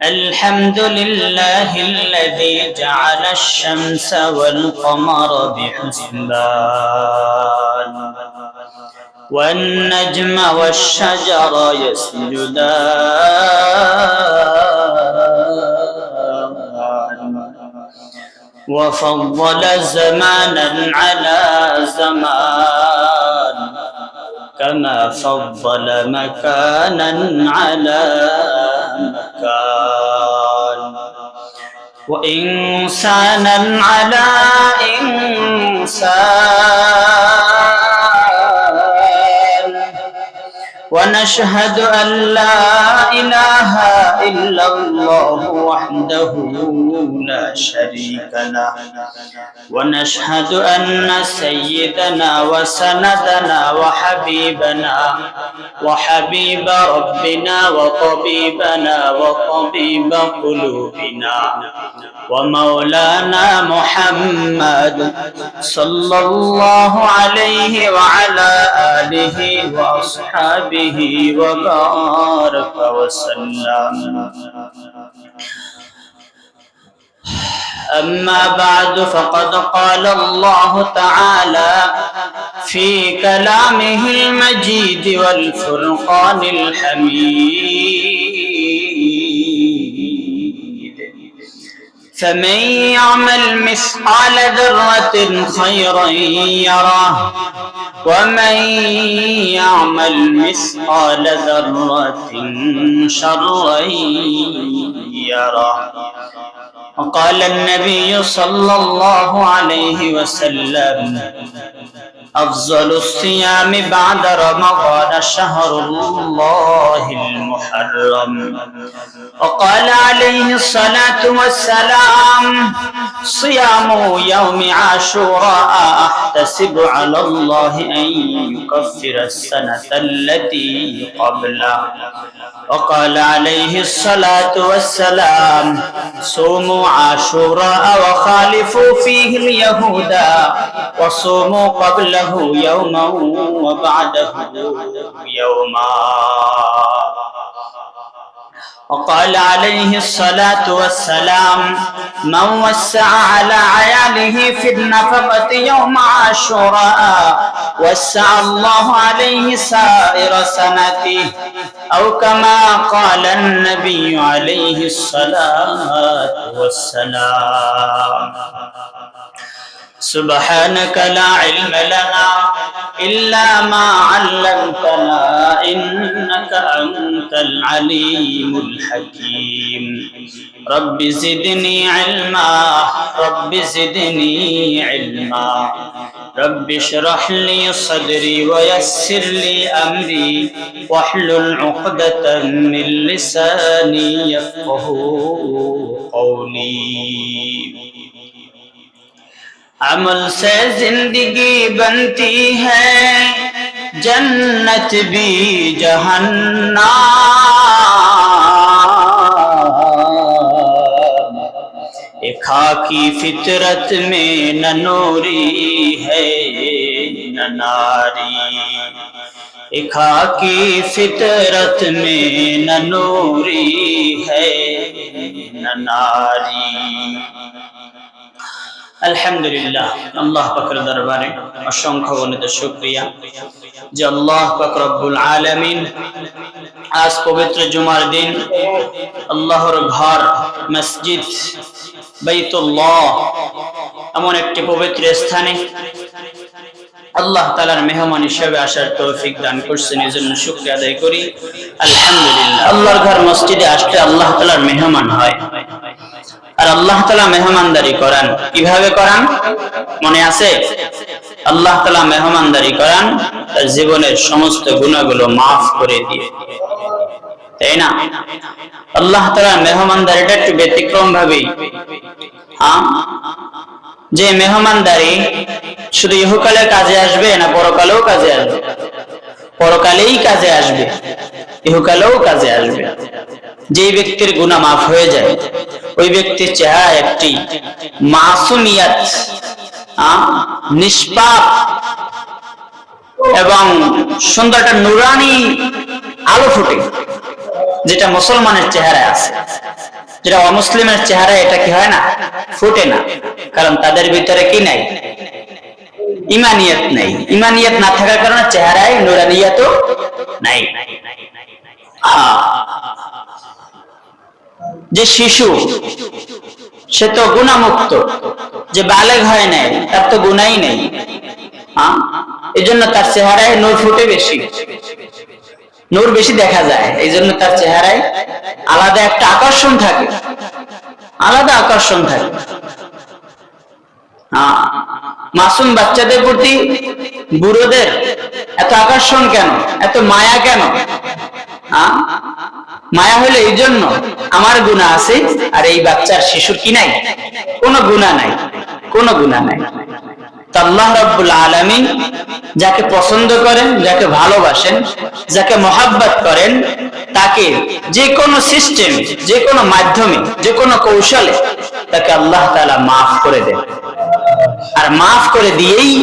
الحمد لله الذي جعل الشمس والقمر بحسبان والنجم والشجر يسجدان وفضل زمانا على زمان كما فضل مكانا على مكان وإنسانا على إنسان ونشهد أن لا إله إلا الله وحده لا شريك له ونشهد أن سيدنا وسندنا وحبيب ربنا وطبيبنا وطبيب قلوبنا ومولانا محمد صلى الله عليه وعلى آله وأصحابه وبارك وسلم. أما بعد فقد قال الله تعالى في كلامه المجيد والفرقان الحميد فمن يعمل مثقال ذرة خيرا يره ومن يعمل مثقال ذرة شرا يره. وقال النبي صلى الله عليه وسلم أفضل الصيام بعد رمضان شهر الله المحرم. وقال عليه الصلاة والسلام صيام يوم عاشوراء أحتسب على الله أن يكفر السنة التي قبله. وقال عليه الصلاة والسلام صوموا عاشوراء وخالفوا فيه اليهود وصوموا قبله يوما وبعده يوما. وقال عليه الصلاة والسلام من وسع على عياله في النفقة يوم عاشوراء وسع الله عليه سائر سنته أو كما قال النبي عليه الصلاة والسلام. سبحانك لا علم لنا إلا ما علمتنا إنك أنت العليم الحكيم. رب زدني علما رب زدني علما رب اشرح لي صدري ويسر لي أمري واحلل عقدة من لساني يفقه قولي. अमल से जिंदगी बनती है जन्नत भी जहन्नम। एक खाकी फितरत में न नूरी है न नारी। एक खाकी फितरत में न नूरी है न नारी। আলহামদুলিল্লাহ, আল্লাহ পাকের দরবারে অসংখ্য গণিত শুকরিয়া যে আল্লাহ পাক রব্বুল আলামিন আজ পবিত্র জুমার দিন আল্লাহর ঘর মসজিদ বাইতুল্লাহ এমন একটি পবিত্র স্থানে আল্লাহ তাআলার মেহমান হিসেবে আসার তৌফিক দান করেছেন, এজন্য শুকরিয়া আদায় করি আলহামদুলিল্লাহ। আল্লাহর ঘর মসজিদে আসলে আল্লাহ তাআলার মেহমান হয় আর আল্লাহ তাআলা মেহমানদারি করান। কিভাবে করান মনে আছে? আল্লাহ তাআলা মেহমানদারি করান তার জীবনের সমস্ত গুনাহগুলো maaf করে দিয়ে, তাই না? আল্লাহ তাআলা মেহমানদারিটা একটু ব্যতিক্রম ভাবে, যে মেহমানদারি শুধু ইহকালে কাজে আসবে না পরকালেও কাজে আসবে? পরকালেই কাজে আসবে, ইহকালেও কাজে আসবে। যে ব্যক্তির গুনাহ maaf হয়ে যায় ওই ব্যক্তির চেহারা একটি মাসুমিয়াত, নিষ্পাপ এবং সুন্দর একটা নুরানি আলো ফুটে। যেটা মুসলমানের চেহারায় আছে, যেটা অমুসলিমের চেহারায় এটা কি হয় না, ফুটে না। কারণ তাদের ভিতরে কি নাই, ইমানিয়ত নাই। ইমানিয়ত না থাকার কারণে চেহারায় নুরানিয়তও নাই। যে শিশু সে তো গুনাহমুক্ত, যে বালেগ হয় নাই তার তো গুনাহই নেই, এই জন্য তার চেহারায় নূর ফুটে বেশি, নূর বেশি দেখা যায়, এই জন্য তার চেহারায় আলাদা একটা আকর্ষণ থাকে, আলাদা আকর্ষণ থাকে। মাসুম বাচ্চাদের প্রতি বুড়োদের এত আকর্ষণ কেন, এত মায়া কেন? মায়া হলো এই জন্য আমার গুনাহ আছে আর এই বাচ্চার শিশুর কি নাই, কোনো গুনাহ নাই, কোনো গুনাহ নাই। তো আল্লাহ রাব্বুল আলামিন যাকে পছন্দ করেন, যাকে ভালোবাসেন, যাকে মহাব্বত করেন, তাকে যে কোনো সিস্টেম, যে কোনো মাধ্যমে, যে কোনো কৌশলে তাকে আল্লাহ তাআলা মাফ করে দেন। আর মাফ করে দিয়েই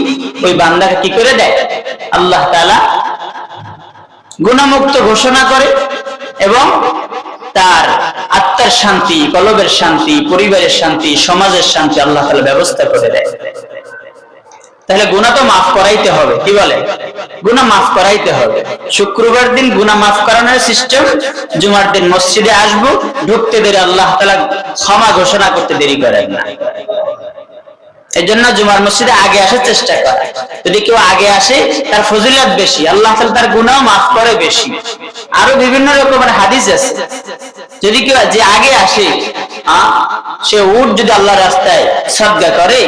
ওই বান্দাকে কি করে দেয়, আল্লাহ তাআলা গুনাহমুক্ত ঘোষণা করে এবং তার আত্মার শান্তি, কলবের শান্তি, পরিবারের শান্তি, সমাজের শান্তি আল্লাহ তাআলা ব্যবস্থা করে দেয়। তাহলে গুনাহ তো মাফ করাইতে হবে, কি বলে, গুনাহ মাফ করাইতে হবে। শুক্রবার দিন গুনাহ মাফ করানোর সিস্টেম, জুমার দিন মসজিদে আসবো, ঢুকতে দেরি আল্লাহ তাআলা ক্ষমা ঘোষণা করতে দেরি করেন না। এই জন্য জুমার মসজিদে আগে আসার চেষ্টা করে। যদি কেউ আগে আসে তার ফজিলত বেশি, আল্লাহ তাআলা তার গুনাহ মাফ করে বেশি। আরো বিভিন্ন রকমের হাদিস আছে, যদি কেউ যে আগে আসে সে উট যদি আল্লাহর রাস্তায় সাদকা করে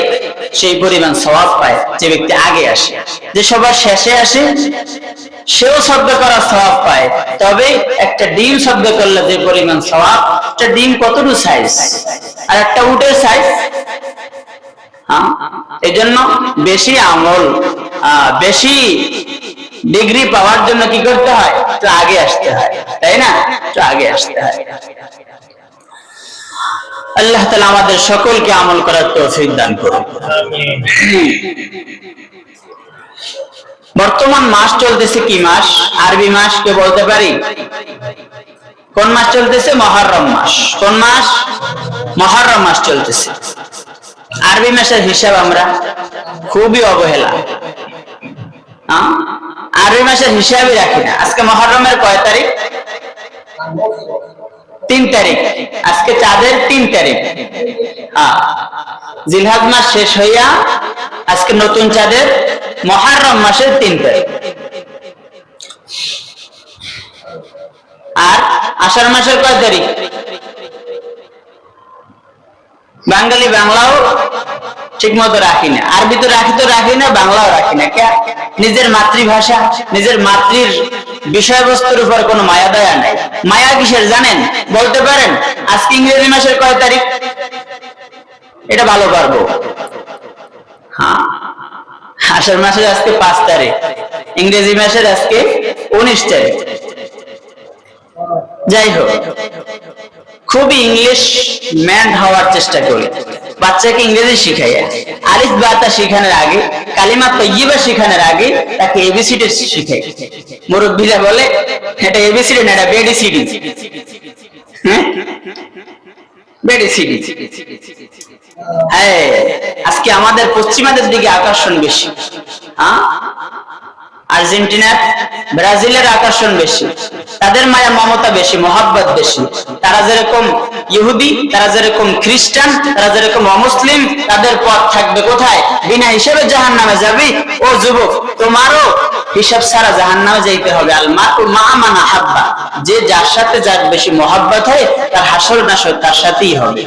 সেই পরিমাণ সওয়াব পায় যে ব্যক্তি আগে আসে। যে সবার শেষে আসে সেও সাদকা করার সওয়াব পায়, তবে একটা ডিম সাদকা করলে যে পরিমাণ সওয়াব, একটা ডিম কতটুকু সাইজ আর একটা উটের সাইজ। এই জন্য বেশি আমল, বেশি ডিগ্রি পাওয়ার জন্য কি করতে হয়, তো আগে আসতে হয়, তাই না, তো আগে আসতে হয়। আল্লাহ তাআলা আমাদের সকলকে আমল করার তৌফিক দান করুন। বর্তমান মাস চলতেছে কি মাস, আরবি মাস কে বলতে পারি? কোন মাস চলতেছে? মুহররম মাস। কোন মাস? মুহররম মাস চলতেছে। আরবি মাসের হিসাব আমরা খুবই অবহেলা, আরবি মাসের হিসাবই রাখি না। আজকে মুহররমের কয় তারিখ? 3 তারিখ। আজকে চাঁদের 3 তারিখ। জিলহজ মাস শেষ হইয়া আজকে নতুন চাঁদের মুহররম মাসের 3 তারিখ। আর আষাঢ় মাসের কয় তারিখ? বাঙালি বাংলাও ঠিক মতো রাখি না, আরবি তো রাখি না, বাংলাও রাখি না। নিজের মাতৃভাষা, নিজের মাতৃর বিষয়বস্তুর উপর কোনো মায়া দয়া নাই। মায়া কিসের জানেন, বলতে পারেন? আজকে ইংরেজি মাসের কয় তারিখ? এটা ভালো পারবো। আষাঢ় মাসের আজকে 5 তারিখ, ইংরেজি মাসের আজকে 19 তারিখ। যাই হোক, খুবই ইংলিশ ম্যান হওয়ার চেষ্টা করি। বাচ্চাকে ইংরেজি শিখাই, আলিফ বাতা শেখানোর আগে, কালিমা তৈয়বা শেখানোর আগে তাকে এবিসিডি শিখাই। মুরব্বীরা বলে এটা এবিসিডি না, এটা বেডিসিডি। বেডিসিডি। আজকে আমাদের পশ্চিমাদের দিকে আকর্ষণ বেশি, আর্জেন্টিনার, ব্রাজিলের আকর্ষণ বেশি, তাদের মায়া মমতা বেশি, মহাব্বত বেশি। তারা যেরকম ইহুদি, তারা যেরকম খ্রিস্টান, তারা যেরকম অমুসলিম, তাদের পথ থাকবে কোথায়? বিনা হিসাবে জাহান্নামে যাবি। ও যুবক, তোমারও হিসাব ছাড়া জাহান্নামে যাইতে হবে। আল মারউ মা মান আহাব্বা, যে যার সাথে যার বেশি মহাব্বত হয় তার হাসর নাসর তার সাথেই হবে,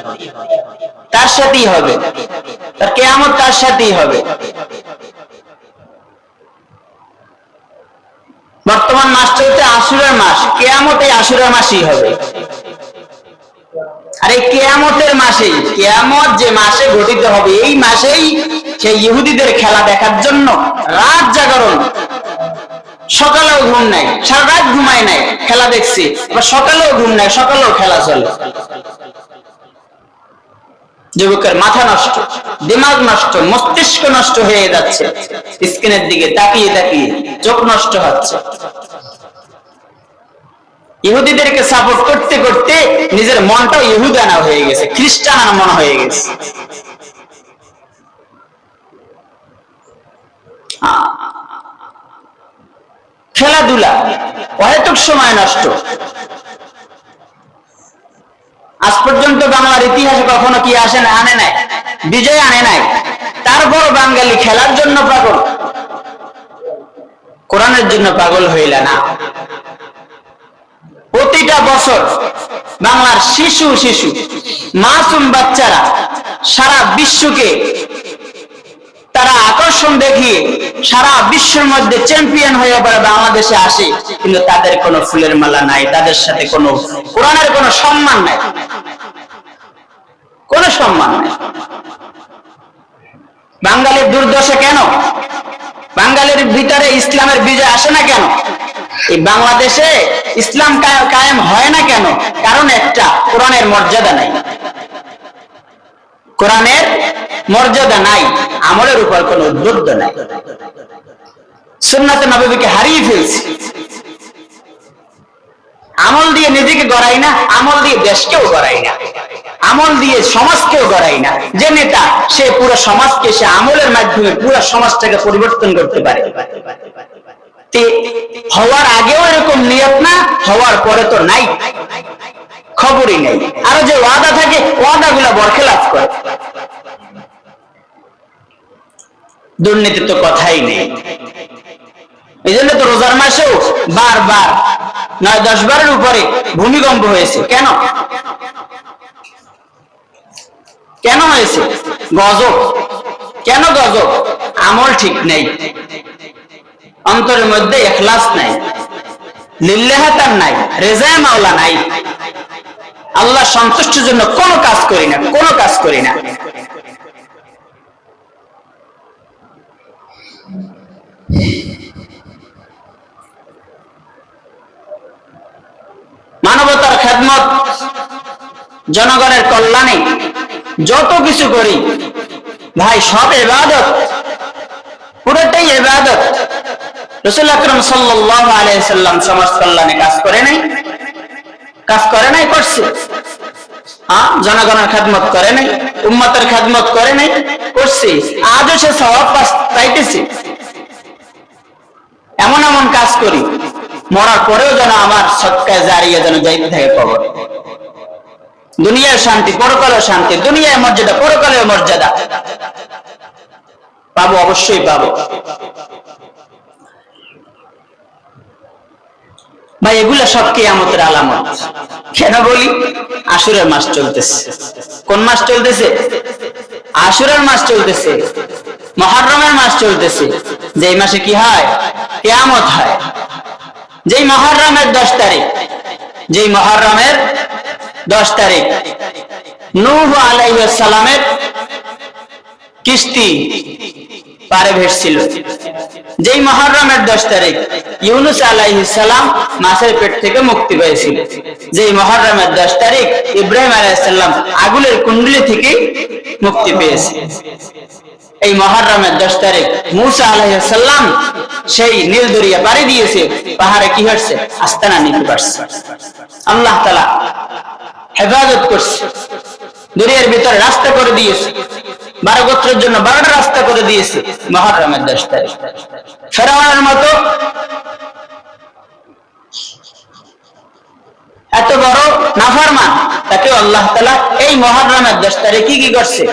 তার সাথেই হবে, তার কিয়ামত তার সাথেই হবে। বর্তমান মাস চলতে আশুরার মাস, কিয়ামত এই আশুরার মাসই হবে। আর এই কিয়ামতের মাসেই, কিয়ামত যে মাসে ঘটিত হবে এই মাসেই সেই ইহুদিদের খেলা দেখার জন্য রাত জাগরণ, সকালেও ঘুম নাই, সারা রাত ঘুমায় নাই, খেলা দেখছি। আবার সকালেও ঘুম নাই, সকালেও খেলা চলে। যুবকের মাথা নষ্ট, দিমাগ নষ্ট, মস্তিষ্ক নষ্ট হয়ে যাচ্ছে, স্ক্রিনের দিকে তাকিয়ে তাকিয়ে চোখ নষ্ট হচ্ছে। ইহুদিদেরকে সাপোর্ট করতে করতে নিজের মনটাও ইহুদানা হয়ে গেছে, খ্রিস্টান মন হয়ে গেছে। খেলাধুলা অহেতুক সময় নষ্ট। আজ পর্যন্ত বাংলার ইতিহাসে কখনো কি আনে নাই, বিজয় আনে নাই, তারপর বাঙালি খেলার জন্য পাগল, কোরআনের জন্য পাগল হইলা না। প্রতিটা বছর বাংলার শিশু মাসুম বাচ্চারা সারা বিশ্বকে তারা আকর্ষণ দেখিয়ে সারা বিশ্বের মধ্যে চ্যাম্পিয়ন হয়ে পড়ে বাংলাদেশে আসে, কিন্তু তাদের কোনো ফুলের মালা নাই, তাদের সাথে কোনো কোরআনের কোনো সম্মান নাই, কোনো সম্মান নাই। বাঙালির দুর্দশা কেন? বাঙালির ভিতরে ইসলামের বিজয় আসে না কেন? এই বাংলাদেশে ইসলাম কায়েম হয় না কেন? কারণ একটা, কোরআনের মর্যাদা নাই, কোরআনের মর্যাদা নাই, আমলের উপর কোন উদ্বুদ্ধ নাই, সুন্নাতে নববীকে হারিয়ে ফেলছে। আমল দিয়ে নিজেকে গড়াই না, আমল দিয়ে দেশকেও গড়াই না, আমল দিয়ে সমাজকেও গড়াই না। যে নেতা সে পুরো সমাজকে সে আমলের মাধ্যমে পুরো সমাজটাকে পরিবর্তন করতে পারে। হওয়ার আগেও এরকম নিয়ত না, হওয়ার পরে তো নাই, খবরই নেই। আরো যে ওয়াদা থাকে, ওয়াদা গুলা বরখেলাপ করে। দুর্নীতি তো কথাই নেই। এই জন্য তো রোজার মাসেও বারবার 9-10 বারের উপরে ভূমিকম্প হয়েছে। কেন কেন হয়েছে? গজব। কেন গজব? আমল ঠিক নেই, অন্তরের মধ্যে ইখলাস নাই, লিল্লাহাতান নাই, রেজায়ে মাওলা নাই, আল্লাহ সন্তুষ্টির জন্য কোনো কাজ করি না, কোনো কাজ করি না। মানবতার খেদমত, জনগণের কল্যাণে যত কিছু করি ভাই, সব ইবাদত, পুরোটাই ইবাদত। রাসূল আকরাম সাল্লাল্লাহু আলাইহি সাল্লাম সমাজ কল্যাণে কাজ করে নাই? কাজ করে নাই? করছে। জনগণের খেদমত করে নাই? উম্মতের খেদমত করে নাই? করছে। আজও সে সওয়াব পাইতেছে। এমন এমন কাজ করি, মরার পরেও যেন আমার সদকায়ে জারিয়া যেন যাইতে থাকে কবর। দুনিয়ার শান্তি, পরকালের শান্তি, দুনিয়ায় মর্যাদা, পরকালের মর্যাদা পাবো, অবশ্যই পাবো। ভাই এগুলা সব কিয়ামতের আলামত। কেন বলি? আশুরার মাস চলতেছে। কোন মাস চলতেছে? আশুরার মাস চলতেছে, মুহররমের মাস চলতেছে। যেই মাসে কি হয়? কিয়ামত হয়। যেই মুহররমের 10 তারিখ, যেই মুহররমের 10 তারিখ নূহ আলাইহিস সালামের কিস্তি পারে ভেসছিল, যেই মুহররমের 10 তারিখ ইউনূস আলাইহিস সালাম মাছের পেট থেকে মুক্তি পেয়েছিল, যেই মুহররমের 10 তারিখ ইব্রাহিম আলাইহিস সালাম আগুনের কুণ্ডলী থেকে মুক্তি পেয়েছে। এই মুহররমের 10 তারিখ মূসা আলাইহিস সালাম সেই নীল দরিয়া পাড়ি দিয়েছে, পাহাড়ে কি হচ্ছে? আস্তানা নিতে পারছে। আল্লাহ তাআলা হেফাজত করছে, দরিয়ার ভিতরে রাস্তা করে দিয়েছে, 12 গোত্রের জন্য 12টা রাস্তা করে দিয়েছে মুহররমের 10 তারিখ। ফেরাউনের মতো এত বড় নাফরমান, তাকে আল্লাহ তাআলা এই মুহররমের 10 তারিখে কি করছে?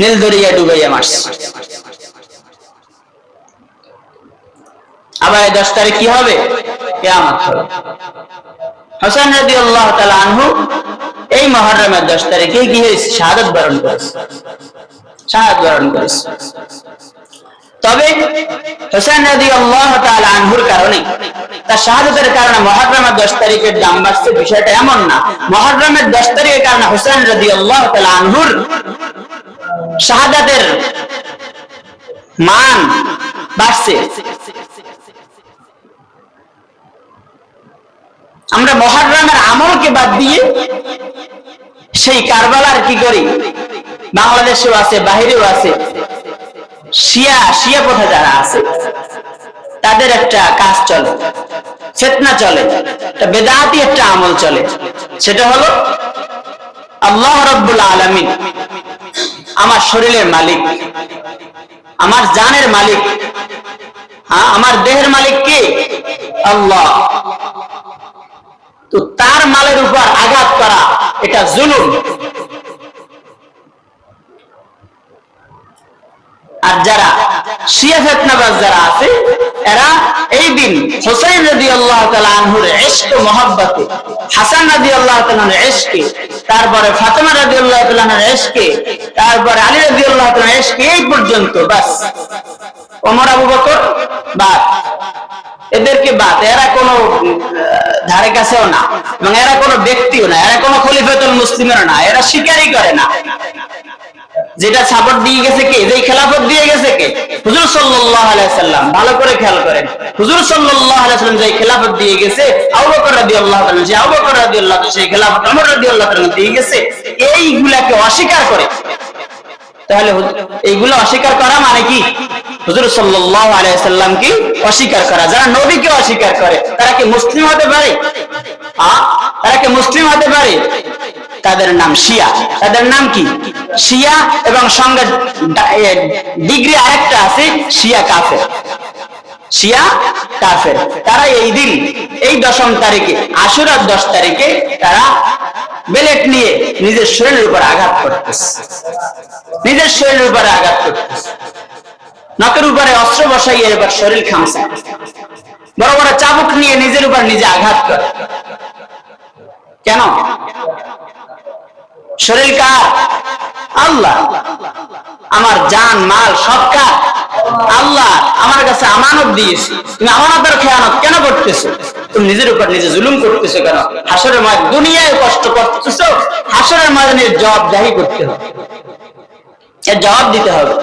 নীল দরিয়া ডুবাইয়া মারছে। আবার 10 তারিখ কি হবে? কিয়ামত হবে। হাসান রাদিয়াল্লাহু তাআলা আনহু এই মুহররমের 10 তারিখে কি হয়েছে? শাহাদাত বরণ করেছে, শাহাদাত বরণ করেছে। তবে হাসান রাদিয়াল্লাহু তাআলা আনহুর কারণে, তার শাহাদাতের কারণে মুহররমের 10 তারিখের দাম বাড়ছে, বিষয়টা এমন না। মুহররমের 10 তারিখের কারণে হাসান রাদিয়াল্লাহু তাআলা আনহুর শাহাদাতের মান বাড়ছে। আমরা মুহররমের আমলকে বাদ দিয়ে সেই কারবালার কি করি? বাংলাদেশেও আছে, বাহিরেও আছে, শিয়া পথে যারা আছে তাদের একটা কাজ চলে, ফিতনা চলে, একটা বেদাতি একটা আমল চলে। সেটা হলো আল্লাহ রাব্বুল আলামিন আমার শরীরের মালিক, আমার জানের মালিক, আমার দেহের মালিক কে? আল্লাহ। তো তার মালের উপর আঘাত করা এটা জুলুম। আর যারা শিয়া ফিতনাবাজ যারা আছে, এরা এই দিন হুসাইন রাদিয়াল্লাহু তাআলা আনহুর ইশক মুহাব্বতে, হাসান রাদিয়াল্লাহু তাআলা আনহুর ইশকে, তারপরে ফাতেমা রাদিয়াল্লাহু তাআলা আনহার ইশকে, তারপরে আলী রাদিয়াল্লাহু তাআলা আনহার ইশকে, এই পর্যন্ত বাস। ওমর আবু বকর বাদ, এদেরকে বাদ। এরা কোনো ধারে কাছেও না, এবং এরা কোনো ব্যক্তিও না, এরা কোনো খলিফাতুল মুসলিমের না, এরা স্বীকারই করে না। যেটা সাপোর্ট দিয়ে গেছে কে? যেই খেলাফত দিয়ে গেছে কে? হুজুর সাল্লাল্লাহু আলাইহি সাল্লাম। ভালো করে খেয়াল করেন, হুজুর সাল্লাল্লাহু আলাইহি সাল্লাম যেই খেলাফত দিয়ে গেছে, আবু বকর রাদিয়াল্লাহু তাআলা, যে আবু বকর রাদিয়াল্লাহু তাআলা সেই খেলাফত ওমর রাদিয়াল্লাহু তাআলা দিয়ে গেছে, এইগুলাকে অস্বীকার করে। তাহলে এইগুলো অস্বীকার করা মানে কি? হুজুর সাল্লাল্লাহু আলাইহি সাল্লামকে অস্বীকার করা। যারা নবীকে অস্বীকার করে তারা কি মুসলিম হতে পারে? তারা কি মুসলিম হতে পারে? তাদের নাম শিয়া। তাদের নাম কি? শিয়া। এবং সঙ্গে ডিগ্রি আরেকটা আছে, শিয়া কাফের। শিয়া কাফের। তারা এই দিন, এই 10 তারিখে, আশুরার 10 তারিখে তারা বেলেট নিয়ে নিজের শরীরের উপর আঘাত করতেছে, নিজের শরীরের উপরে আঘাত করতেছে, নাকের উপরে অস্ত্র বসাইয়ে এবার শরীর খামছে, বড় বড় চাবুক নিয়ে নিজের উপর নিজে আঘাত করে। কেন? শরীর কার? আল্লাহ। আমার জান মাল সব কার? আল্লাহ। আমার কাছে আমানত দিয়েছি, তুমি আমানতের খেয়ানত কেন করতেছো? তুমি নিজের উপর নিজে জুলুম করতেছো কেন? হাসরের ময়দানে দুনিয়ায় কষ্ট করতেছো, হাসরের ময়দানে জবাবদিহি করতে হবে, এর জবাব দিতে হবে।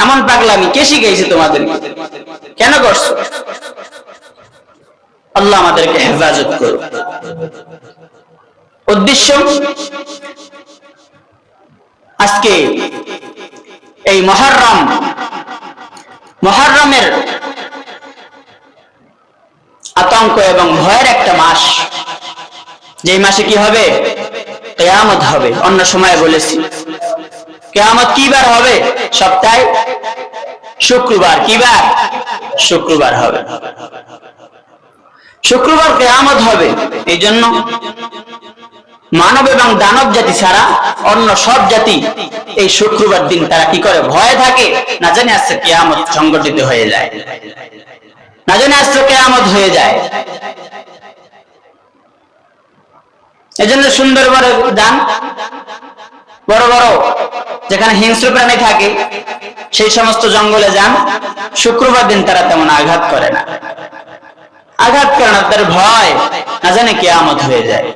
এমন পাগলামি কে শিখাইছে তোমাদের? কেন করছো? আল্লাহ আমাদেরকে হেফাজত করুন। উদ্দেশ্য আজকে এই মুহররমের আতঙ্ক এবং ভয়ের একটা মাস, যেই মাসে কি হবে? কিয়ামত হবে। অন্য সময় বলেছি কিয়ামত কি বার হবে? সপ্তাহে শুক্রবার। কি বার? শুক্রবার হবে। শুক্রবার কিয়ামত হবে। এই জন্য মানব এবং দানব জাতি ছাড়া অন্য সব জাতি এই শুক্রবার দিন তারা কি করে? ভয় থাকে, না জানি আজকে কিয়ামত সংগঠিত হয়ে যায়, না জানি আজকে কিয়ামত হয়ে যায়। এজন্য সুন্দর বড় যান, বড় বড় যেখানে হিংস্র প্রাণী থাকে সেই সমস্ত জঙ্গলে যান, শুক্রবার দিন তারা তেমন আঘাত করে না, আঘাত করে না। তার ভয়, না জানে কিয়ামত হয়ে যায়,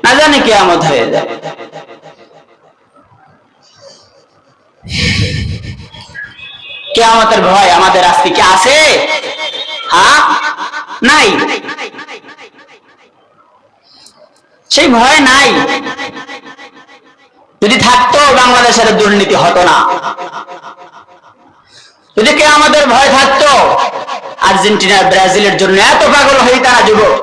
না জানে কিয়ামত হয়ে যায়। কিয়ামতের ভয় আমাদের আজকে কি আছে? নাই, সেই ভয় নাই। যদি থাকতো বাংলাদেশের দুর্নীতি হতো না। যদি কিয়ামতের ভয় থাকতো, আর্জেন্টিনা ব্রাজিলের জন্য এত পাগল হয়ে তারা যুবক।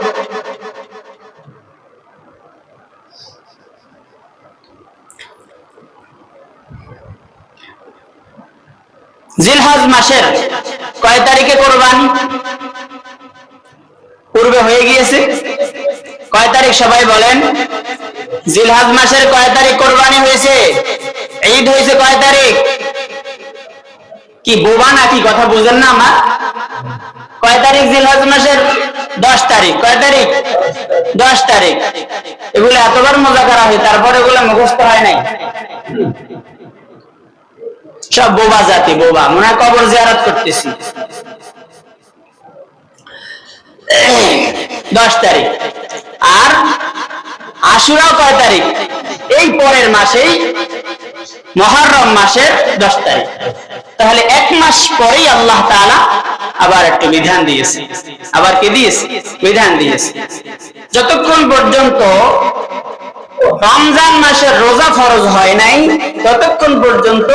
জিলহজ মাসের কয় তারিখে কোরবানি? পূর্বে হয়ে গিয়েছে। কয় তারিখ সবাই বলেন? জিলহজ মাসের কয় তারিখ কোরবানি হয়েছে? ঈদ হয়েছে কয় তারিখ? কি বোবা নাকি? কথা বুঝেন না আমার? কয় তারিখ জিলহজ মাসের? 10 তারিখ। কয় তারিখ? 10 তারিখ। এগুলো এতবার মজা করা হয়, তারপরে এগুলো মুখস্থ হয় নাই। সব বোবা জাতি, বোবা। মনে হয় কবর জিয়ারত করতেছি। 10 তারিখ। আর আশুরাও কয় তারিখ? এই পরের মাসেই, মুহররম মাসের 10 তারিখ। তাহলে 1 মাস পরেই আল্লাহ তাআলা আবার একটু বিধান দিয়েছে। আবার কি দিয়েছে? বিধান দিয়েছে। যতক্ষণ পর্যন্ত রমজান মাসের রোজা ফরজ হয় নাই, ততক্ষণ পর্যন্ত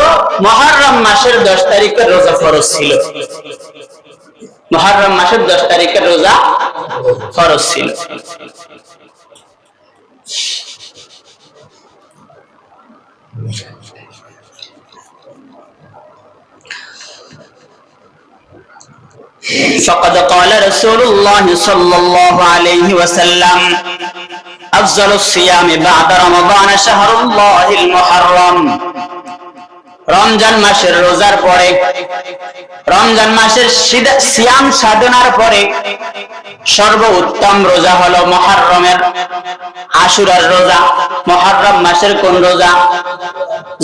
মুহররম মাসের 10 তারিখের রোজা ফরজ ছিল। মুহররম মাসের 10 তারিখের রোজা ফরজ ছিল। فقد قال رسول الله صلى الله عليه وسلم أفضل الصيام بعد رمضان شهر الله المحرم রমজান মাসের রোজার পরে, রমজান মাসের সিয়াম সাধনার পরে সর্বোত্তম রোজা হলো মুহররমের আশুরার রোজা। মুহররম মাসের কোন রোজা?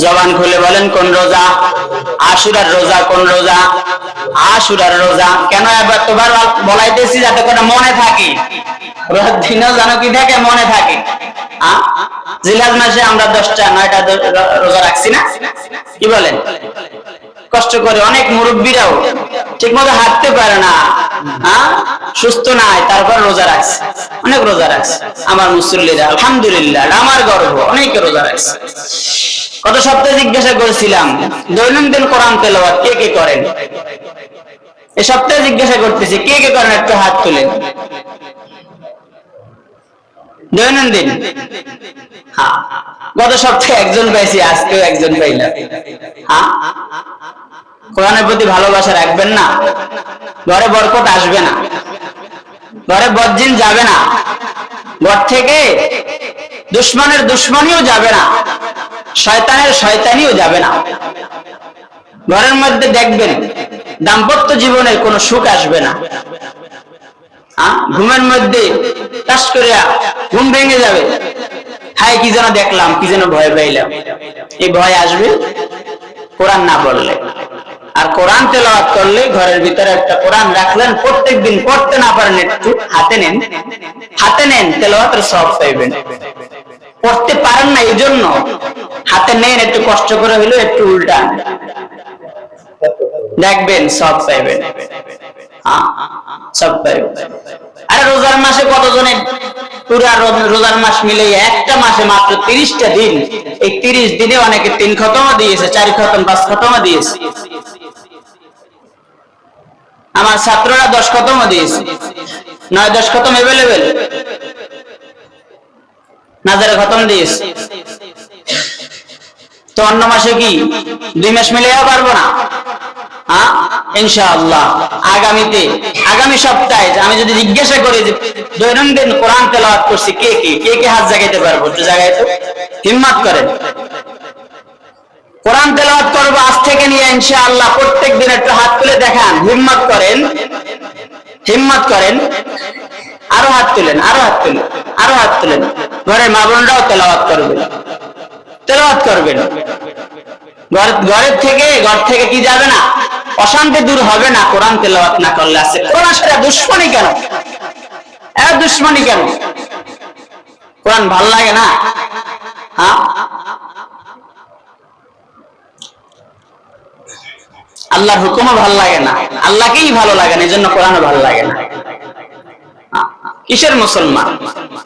জবান খুলে বলেন কোন রোজা? আশুরার রোজা। কোন রোজা? আশুরার রোজা। কেন এবার তোবার বলাইতেছি যাতে করে মনে থাকে, রোজার দিনও যেন কি থাকে, মনে থাকে। জিলহজ মাসে আমরা 10টা 9টা রোজা রাখছি না? কি বলেন? কষ্ট করে অনেক মুরব্বীরাও ঠিক মতো হাঁটতে পারে না, সুস্থ নাই, তারপর রোজা রাখছে, অনেক রোজা রাখছে আমার মুসল্লিরা, আলহামদুলিল্লাহ, আমার গর্ব, অনেকে রোজা রাখছে। গত সপ্তাহে জিজ্ঞাসা করেছিলাম দৈনন্দিন কোরআন তেলাওয়াত কে কে করেন? এই সপ্তাহে জিজ্ঞাসা করতেছি কে কে করেন, একটু হাত তুলেন। দৈনন্দিন গত সপ্তাহে একজন পাইছি, আজকেও একজন পাইলাম। কোরআনের প্রতি ভালোবাসা রাখবেন না, ঘরে বরকত আসবে না, ঘরে বদজিন যাবে না, ঘর থেকে দুশ্মনের দুশ্মনীও যাবে না, শয়তানের শয়তানিও যাবে না। ঘরের মধ্যে দেখবেন দাম্পত্য জীবনের কোনো সুখ আসবে না। ঘুমের মধ্যে টাস করিয়া ঘুম ভেঙে যাবে, হায় কি যেন দেখলাম, কি যেন ভয় পাইলাম। এই ভয় আসবে কোরআন না বললে। আর কোরআন তেলাওয়াত করলে ঘরের ভিতরে একটা কোরআন রাখলেন, প্রত্যেকদিন পড়তে না পারেন একটু হাতে নেন, হাতে নেন, তেলাওয়াতের সওয়াব পাইবেন। পড়তে পারেন না এই জন্য হাতে নেন, একটু কষ্ট করে হলেও একটু উল্টান, দেখবেন সওয়াব পাইবেন, সব পাইবেন। আরে রোজার মাসে কতজনে পুরা রোজার মাস মিলে একটা মাসে মাত্র 30টা দিন, এই 30 দিনে অনেকে 3 খতমও দিয়েছে, 4 খতম 5 খতমও দিয়েছে। আমার ছাত্ররা 10 খতমও দিয়েছে, 9-10 খতম এভেলেবেল, নাজারে খতম দিয়েছে। তো অন্য মাসে কি 2 মাস মিলেও পারবো না? ইনশাআল্লাহ আগামীতে, আগামী সপ্তাহে আমি যদি জিজ্ঞাসা করি যে দৈনন্দিন কোরআন তেলাওয়াত করছি কে কে, কে কে হাত জাগাইতে পারবো? একটু জাগাই তো, হিম্মত করেন। কোরআন তেলাওয়াত করবো আজ থেকে নিয়ে ইনশাআল্লাহ, প্রত্যেকদিন একটু হাত তুলে দেখান, হিম্মত করেন, হিম্মত করেন। আরো হাত তুলেন, আরো হাত তুলেন, আরো হাত তুলেন। ঘরের মা বোনরাও তেলাওয়াত করবেন, তেলাওয়াত করবেন। ঘর থেকে কি যাবে না, অশান্তি দূর হবে না কোরআন তেলাওয়াত না করলে। আছে কোরআন সাথে দুশ্মনী কেন? এত দুশ্মনী কেন? কোরআন ভাল লাগে না? আল্লাহর হুকুমও ভাল লাগে না, আল্লাহকেই ভালো লাগে না, এই জন্য কোরআনও ভালো লাগে না। কিসের মুসলমান?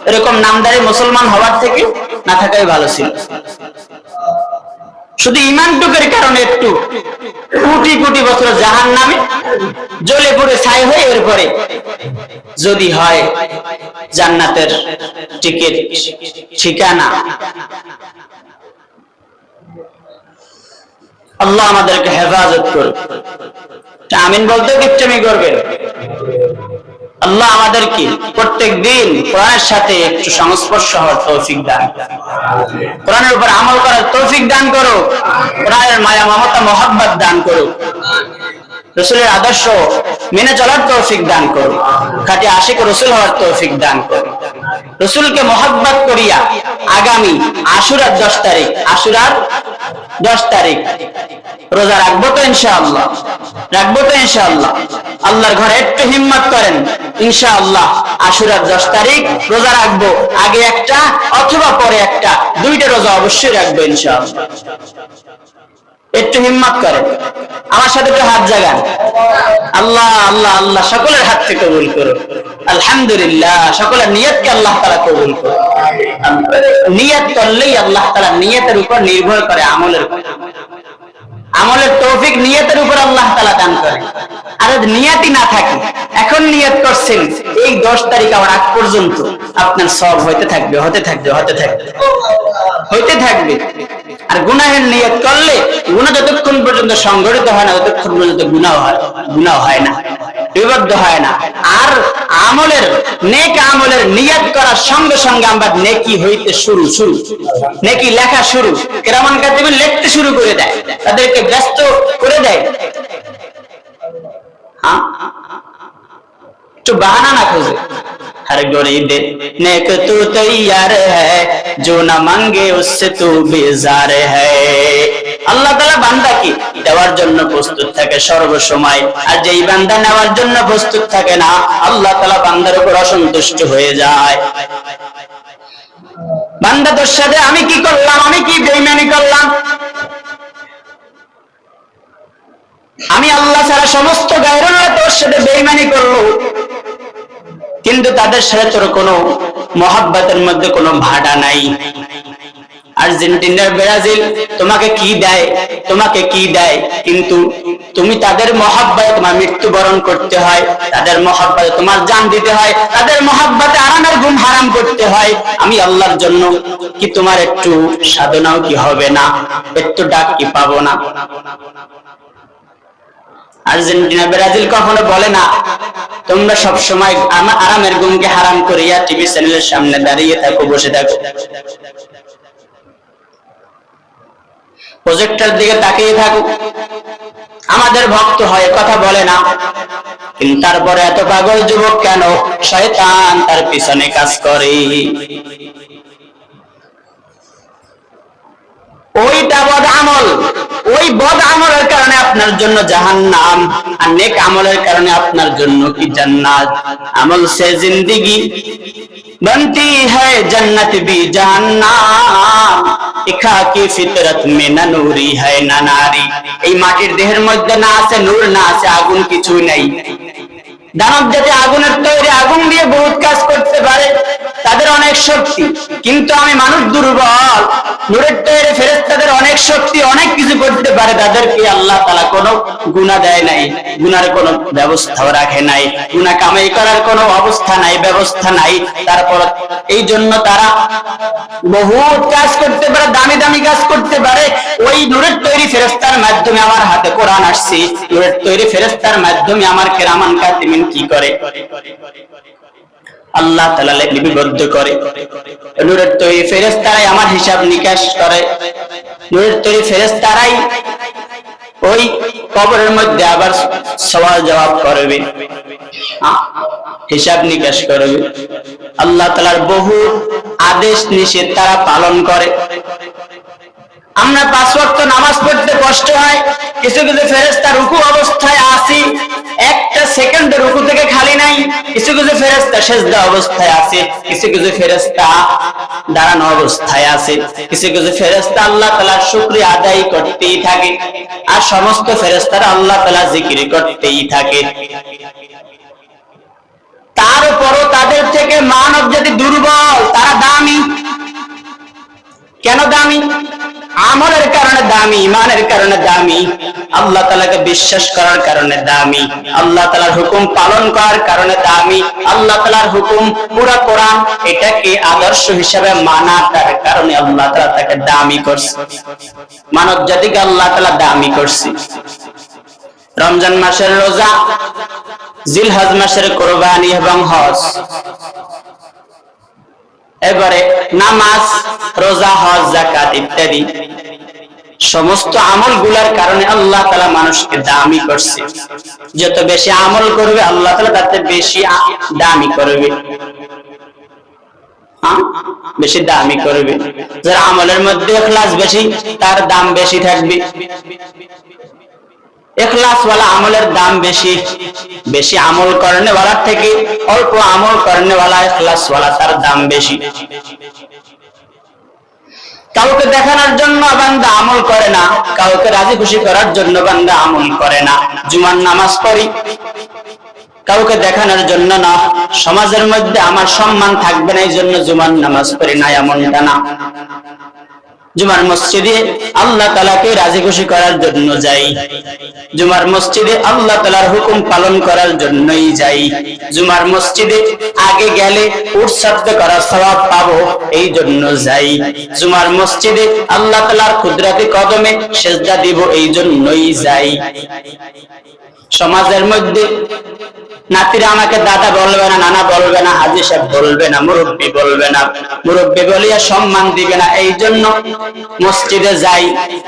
এরকম নামদারি মুসলমান হওয়ার থেকে না থাকাই ভালো ছিল। শুধু ইমানটুকের কারণে একটু কোটি কোটি বছর জাহান্নামে জ্বলে পড়ে ছাই হয়ে এরপরে যদি হয় জান্নাতের টিকিট ঠিকানা। আল্লাহ আমাদেরকে হেফাজত করুন। আমিন বলতেও কিচ্ছামি করবেন। আল্লাহ আমাদেরকে প্রত্যেক দিন কোরআনের সাথে একটু সংস্পর্শ হওয়ার তৌফিক দান, কোরআনের উপর আমল করার তৌফিক দান করো, কোরআনের মায়া মমতা মহব্বত দান করো, রাসূলের আদর্শ মেনে চলার তৌফিক দান করো, খাঁটি আশিক রাসূল হওয়ার তৌফিক দান করো। রাসূলকে মহব্বত করিয়া আগামী আশুরার 10 তারিখ, আশুরার 10 তারিখ রোজা রাখবো তো ইনশাআল্লাহ, রাখবো তো ইনশাআল্লাহ। আল্লাহর ঘরে একটু হিম্মত করেন, ইনশাআল্লাহ আশুরার 10 তারিখ রোজা রাখবো, আগে একটা অথবা পরে একটা, 2টা রোজা অবশ্যই রাখবো ইনশাআল্লাহ। একটু হিম্মত করেন, আমার সাথে একটু হাত জাগান। আল্লাহ আল্লাহ আল্লাহ সকলের হাত থেকে কবুল করুন। আলহামদুলিল্লাহ, সকলের নিয়তকে আল্লাহ তাআলা কবুল করুন। নিয়ত করলেই আল্লাহ তাআলা নিয়তের উপর নির্ভর করে আমলের, আমলের তৌফিক নিয়তের উপর আল্লাহ তাআলা দান করে। আর নিয়তই না থাকে, এখন নিয়ত করছেন এই 10 তারিখ আমার আগ পর্যন্ত আপনার সওয়াব হইতে থাকবে হতে থাকবে হইতে থাকবে। আর গুনাহের নিয়ত করলে গুনাহ যতক্ষণ পর্যন্ত সংগঠিত হয় না ততক্ষণ পর্যন্ত গুনাহ হয় না, বিবদ্ধ হয় না। আর আমলের নেক আমলের নিয়ত করার সঙ্গে সঙ্গে আমরা নেকি হইতে শুরু নেকি লেখা শুরু, কিরামান কাতিবিন লিখতে শুরু করে দেয়, তাদেরকে ব্যস্ত করে দেয়। तो बहाना ना खोजे, हर गरीब नेक तू तैयार है, जो ना मांगे उससे तू बेजार है। আল্লাহ তাআলা বান্দাকে দেওয়ার জন্য প্রস্তুত থাকে সর্বসময়, আর যেই বান্দা নেওয়ার জন্য প্রস্তুত থাকে না আল্লাহ তাআলা বান্দার উপর অসন্তুষ্ট হয়ে যায়। বান্দা তোর সাথে আমি কি করলাম, আমি কি বেঈমানি করলাম, আমি আল্লাহ ছাড়া সমস্ত গায়রুল্লাহ তোর সাথে বেঈমানি করলো, কিন্তু তাদের সাথে তোর কোনো মহব্বতের মধ্যে কোনো ভাড়া নাই। আর্জেন্টিনা ব্রাজিল তোমাকে কি দেয়, কিন্তু তুমি তাদের মহব্বতে তোমার মৃত্যুবরণ করতে হয়, তাদের মহব্বতে তোমার জান দিতে হয়, তাদের মহব্বতে আরামের ঘুম হারাম করতে হয়। আমি আল্লাহর জন্য কি তোমার একটু সাধনাও কি হবে না, একটু ডাক কি পাবো না? আর্জেন্টিনা ব্রাজিল কখনো বলে না তোমরা সব সময় আরামের ঘুমকে হারাম করিয়া টিভি চ্যানেলের সামনে দাঁড়িয়ে থাকো, বসে থাকো, প্রজেক্টর দিকে তাকিয়ে থাকো। আমাদের ভক্ত হয় কথা বলে না, কিন্তু তারপরে এত পাগল যুবক কেন? শয়তান তার পিছনে কাজ করে। ওইটা বদ আমল, ওই বদ আমলের কারণে আপনার জন্য জাহান্নাম, আর নেক আমলের কারণে আপনার জন্য কি জান্নাত। আমল সে জিंदगी बनती है जन्नत भी जहन्नाम, इखा की फितरत में ना नूरी है ना नारी। এই মাটির দেহের মধ্যে না আছে নূর, না আছে আগুন, কিছুই নাই। দানব জাতি আগুনের তৈরি, আগুন দিয়ে বহুত কাজ করতে পারে, তাদের অনেক শক্তি, কিন্তু আমি মানুষ দুর্বল। নূরের তৈরি ফেরেশতাদের অনেক শক্তি, অনেক কিছু করতে পারে, তাদেরকে আল্লাহ তাআলা কোনো গুনাহ দেয় নাই, গুনার কোনো ব্যবস্থাও রাখে নাই, গুনাহ কামাই করার কোনো অবস্থা নাই, ব্যবস্থা নাই। তারপর এই জন্য তারা বহুত কাজ করতে পারে, দামি দামি কাজ করতে পারে। ওই নূরের তৈরি ফেরেশতার মাধ্যমে আমার হাতে কোরআন আসছে, নূরের তৈরি ফেরেশতার মাধ্যমে আমার কিরামান কাতিবিন কি করে? আল্লাহ তাআলা লিপিবদ্ধ করে। নূরের তৈরি ফেরেশতারাই আমার হিসাব নিকাশ করে, নূরের তৈরি ফেরেশতারাই ওই কবরের মধ্যে আবার সওয়াল জবাব করবে, হিসাব নিকাশ করবে। আল্লাহ তাআলার বহু আদেশ নিষেধ তারা পালন করে। আমরা 5 ওয়াক্ত নামাজ পড়তে কষ্ট হয়, কিছু কিছু ফেরেশতা রুকু অবস্থায় আছে, একটা সেকেন্ড রুকু থেকে খালি নাই। কিছু কিছু ফেরেশতা সিজদা অবস্থায় আছে, কিছু কিছু ফেরেশতা দাঁড়ানো অবস্থায় আছে, কিছু কিছু ফেরেশতা আল্লাহ তাআলার শুকরিয়া আদায় করতেই থাকে, আর সমস্ত ফেরেশতারা আল্লাহ তাআলার জিকির করতেই থাকে। তারপরও তাদের থেকে মানব জাতি দুর্বল, তারা দামি। কেন দামি? আমলের কারণে দামি, ইমানের কারণে দামি, আল্লাহ তাআলাকে বিশ্বাস করার কারণে দামি, আল্লাহ তাআলার হুকুম পালন করার কারণে দামি, আল্লাহ তাআলার হুকুম পুরো কোরআন এটাকে আদর্শ হিসেবে মানার কারণে আল্লাহ তাআলা তাকে দামি করছে, মানব জাতিকে আল্লাহ তাআলা দামি করছে। রমজান মাসের রোজা, জিলহজ মাসের কুরবানি এবং হজ, এবারে নামাজ, রোজা, হজ, যাকাত ইত্যাদি সমস্ত আমলগুলোর কারণে আল্লাহ তাআলা মানুষকে দামি করছে। যত বেশি আমল করবে আল্লাহ তাআলা তাতে বেশি দামি করবে, বেশি দামি করবে। যার আমলের মধ্যে ইখলাস বেশি তার দাম বেশি থাকবে। ইখলাস ওয়ালা আমলের দাম বেশি, বেশি আমল করনে ওয়ালা থেকে অল্প আমল করনে ওয়ালা ইখলাস ওয়ালা তার দাম বেশি। কাউকে দেখানোর জন্য বান্দা আমল করে না, কাউকে রাজি খুশি করার জন্য বান্দা আমল করে না। জুমার নামাজ পড়ি কাউকে দেখানোর জন্য না, সমাজের মধ্যে আমার সম্মান থাকবে না এই জন্য জুমার নামাজ পড়ি না, এমনটা না। জুমার মসজিদে আল্লাহ তাআলাকে রাজি খুশি করার জন্য যাই, জুমার মসজিদে আল্লাহ তাআলার হুকুম পালন করার জন্যই যাই, জুমার মসজিদে আগে গেলে উট শব্দ করার সওয়াব পাবো এই জন্য যাই, জুমার মসজিদে আল্লাহ তাআলার কুদরতি কদমে সিজদা দিব এই জন্যই যাই। সমাজের মধ্যে নাতিরা আমাকে দাদা বলবে না, নানা বলবে না, হাজী সাহেব বলবে না, মুরব্বী বলবে না, মুরব্বী বলিয়া সম্মান দিবে না, এই জন্য মসজিদে যাই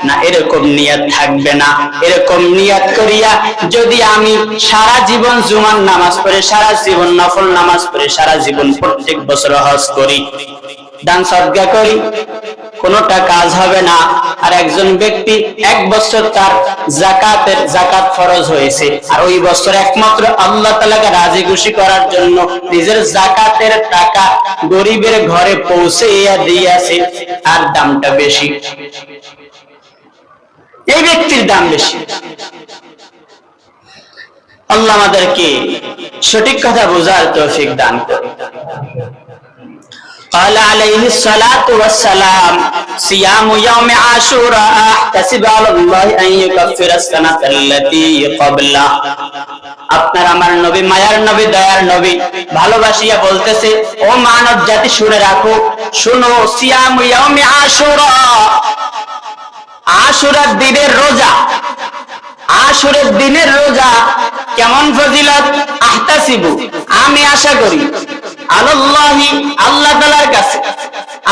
না, এরকম নিয়ত থাকবে না। এরকম নিয়ত করিয়া যদি আমি সারা জীবন জুমার নামাজ পড়ে, সারা জীবন নফল নামাজ পড়ে, সারা জীবন প্রত্যেক বছর হজ করি, দান সদকা করি, কোনটা কাজ হবে না। আর একজন ব্যক্তি এক বছর তার জাকাত ফরজ হয়েছে, আর ওই বছর একমাত্র আল্লাহ তাআলাকে রাজি খুশি করার জন্য নিজের জাকাতের টাকা গরিবের ঘরে পৌঁছে দিয়েছে, আর দামটা বেশি, এই ব্যক্তির দাম বেশি। আল্লাহ আমাদেরকে সঠিক কথা বোঝার তৌফিক দান করুন। قال عليه الصلاة والسلام صيام يوم عاشوراء احتسب على الله أن يكفر السنة التي قبله। আপনার আমার নবী, মায়ার নবী, দয়ার নবী ভালোবাসিয়া বলতেছে, ও মানব জাতি শুনে রাখো, শুনো, সিয়াম ইয়াউমি আশুরা, আশুরার দিনের রোজা, আশুরের দিনের রোজা কেমন ফজিলত, আহতাসিবু, আমি আশা করি, আলাল্লাহি, আল্লাহ তাআলার কাছে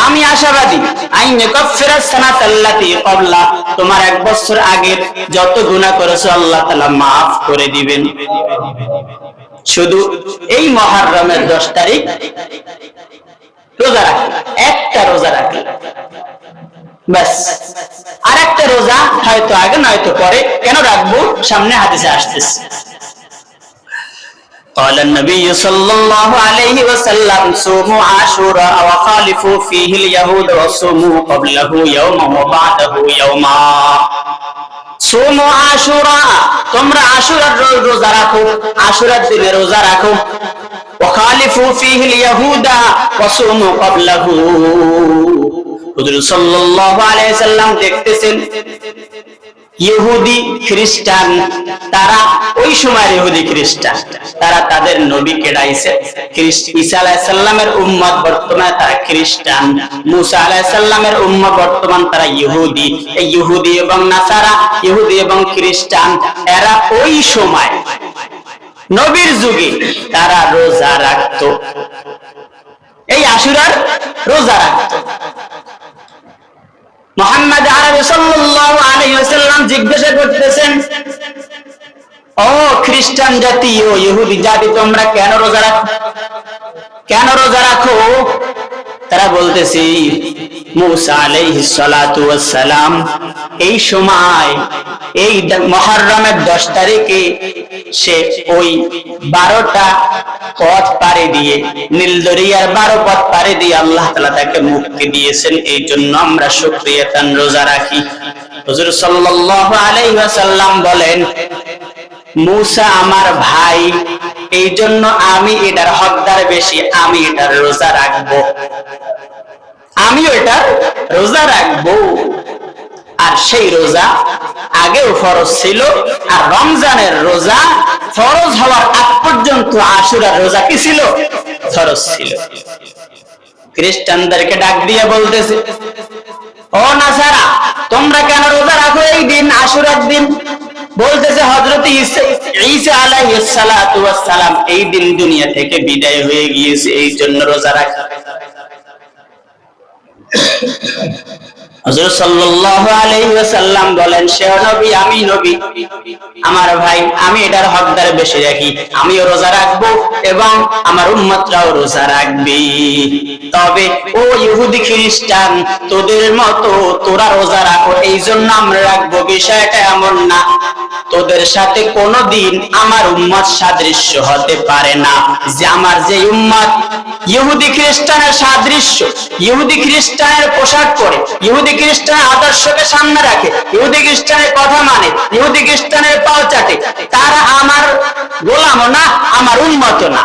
আমি আশাবাদী, আইন কাফফিরাস সানাতাল্লাতী ক্বাবলা, তোমার এক বছর আগের যত গুনাহ করেছো আল্লাহ তাআলা maaf করে দিবেন। শুধু এই মুহররমের 10 তারিখ রোজা রাখো, একটা রোজা রাখো বাস, আরেকটা রোজা হয়তো আগে নয়তো পরে, কেন রাখবো সামনে হাদিসে আসতেছে। قال النبي صلى الله عليه وسلم صوموا عاشوراء وخالفوا فيه اليهود وصوموا قبله يوما وبعده يوما। صوموا عاشوراء, তোমরা আশুরার রোজা রাখো, আশুরার দিনে রোজা রাখো, وخالفوا فيه اليهود وصوموا قبله। হুজুর সাল্লাল্লাহু আলাইহি সাল্লাম দেখতেছেন ইহুদি খ্রিস্টান, তারা ওই সময়ের ইহুদি খ্রিস্টান, তারা তাদের নবীকে ডাইছে, ঈসা আলাইহিস সালামের উম্মত, বর্তমানে তারা খ্রিস্টান, মুসা আলাইহিস সালামের উম্মত, বর্তমান তারা ইহুদি। এই ইহুদি এবং নাসারা, ইহুদি এবং খ্রিস্টান, এরা ওই সময় নবীর যুগে তারা রোজা রাখতো, এই আশুরার রোজা রাখতো। মুহাম্মদ আরবি সাল্লাল্লাহু আলাইহি ওয়াসাল্লাম জিজ্ঞাসা করতেছেন, ও খ্রিস্টান জাতি, ও ইহুদি জাতি, তোমরা কেন রোজা রাখো, কেন রোজা রাখো? তারা বলতেছে, মুসা আলাইহিস সালাতু ওয়াস সালাম এই সময়, এই মুহররমের 10 তারিখে সে ওই 12টা পথ পাড়ি দিয়ে, নীল দরিয়ার 12 পথ পাড়ি দিয়ে আল্লাহ তাআলা তাকে মুক্তি দিয়েছেন, এই জন্য আমরা শুকরিয়াতান রোজা রাখি। হুজুর সাল্লাল্লাহু আলাইহি ওয়াসাল্লাম বলেন, মুসা আমার ভাই, এই জন্য আমি এটার হকদার বেশি, আমি এটার রোজা রাখবো, আমিও এটার রোজা রাখবো। আর সেই রোজা আগেও ফরজ ছিল, আর রমজানের রোজা ফরজ হওয়ার আগ পর্যন্ত আশুরার রোজা কি ছিল, ফরজ ছিল। খ্রিস্টানদেরকে ডাক দিয়ে বলতেছে, ও নাসারা, তোমরা কেন রোজা রাখো এই দিন, আশুরার দিন? বলতেছে, হযরত ঈসা আলাইহিস সালাতু ওয়াস সালাম এই দিন দুনিয়া থেকে বিদায় হয়ে গিয়েছে, এই জন্য রোজা রাখা। হুজুর সাল্লাল্লাহু আলাইহি ওয়াসাল্লাম বলেন, সে নবী, আমি নবী, আমার ভাই, আমি এটার হকদার বেশি রাখি, আমিও রোজা রাখবো এবং আমার উম্মতরাও রোজা রাখবে। তবে ও ইহুদি খ্রিস্টান, তোদের মতো তোরা রোজা রাখো এই জন্য আমরা রাখবো, বিষয়টা এমন না। তোদের সাথে কোনদিন আমার উম্মত সাদৃশ্য হতে পারে না, যে আমার যে উম্মত ইহুদি খ্রিস্টানের সাদৃশ্য, ইহুদি খ্রিস্টানের পোশাক পরে, ইহুদি খ্রিস্টানের আদর্শকে সামনে রাখে, ইহুদি খ্রিস্টানের কথা মানে, ইহুদি খ্রিস্টানের পাও চাটে, তারা আমার গোলামও না, আমার উম্মত না।